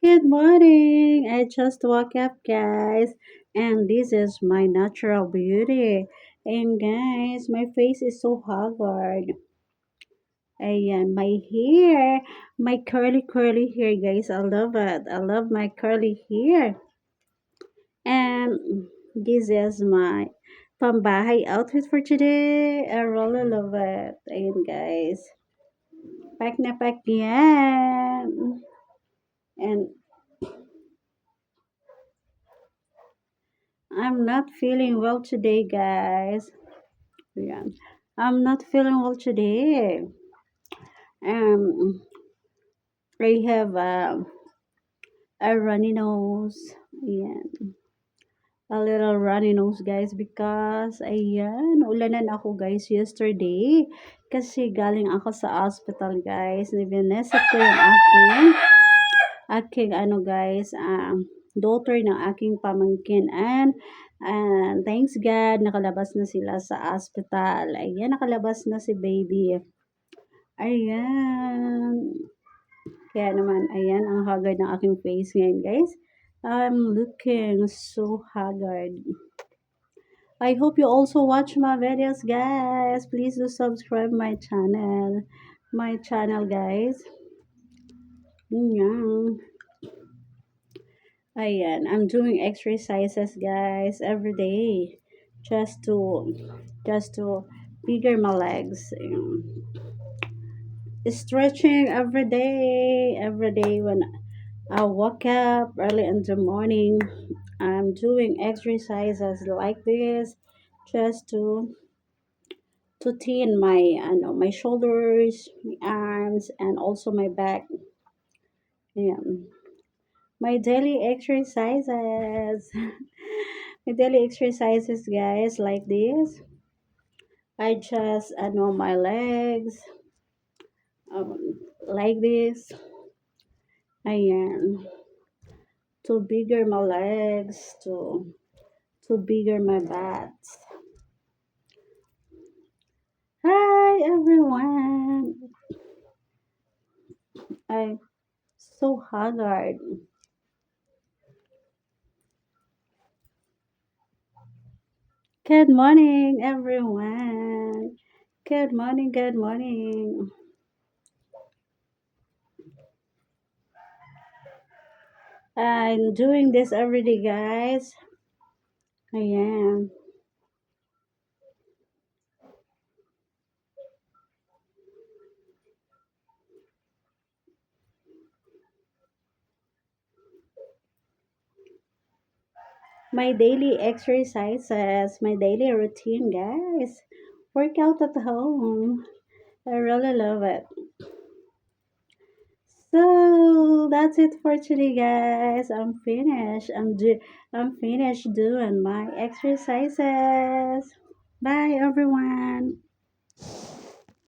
Good morning. I just woke up, guys, and this is my natural beauty. And guys, my face is so haggard. And my hair, my curly hair, guys. I love it. I love my curly hair. And this is my pambahay outfit for today. I really love it. And guys, pack yan. And I'm not feeling well today, guys. Yeah. I'm not feeling well today. Um, I have a runny nose. Yeah, a little runny nose, guys, because ayan, ulanan ako, guys, yesterday. Kasi galing ako sa hospital, guys. Nibineset ko yung aking ano, guys, daughter ng aking pamangkin. And thanks God, nakalabas na sila sa hospital. Ayan, nakalabas na si baby. Ayan. Kaya naman, ayan, ang haggard ng aking face ngayon, guys. I'm looking so haggard. I hope you also watch my videos, guys. Please do subscribe my channel. My channel, guys. Ayan. Ayan, I'm doing exercises, guys, every day. Just to, just to bigger my legs. Stretching every day when I wake up early in the morning. I'm doing exercises like this just to thin my shoulders, my arms, and also my back. Yeah, my daily exercises. My daily exercises, guys, like this. I just know my legs like this. Ayan. To bigger my legs, to bigger my back. Hi everyone. I'm so haggard. Good morning everyone. Good morning, good morning. I'm doing this every day, guys. I am. My daily exercises, my daily routine, guys. Workout at home. I really love it. So that's it for today, guys. I'm finished. I'm finished doing my exercises. Bye, everyone.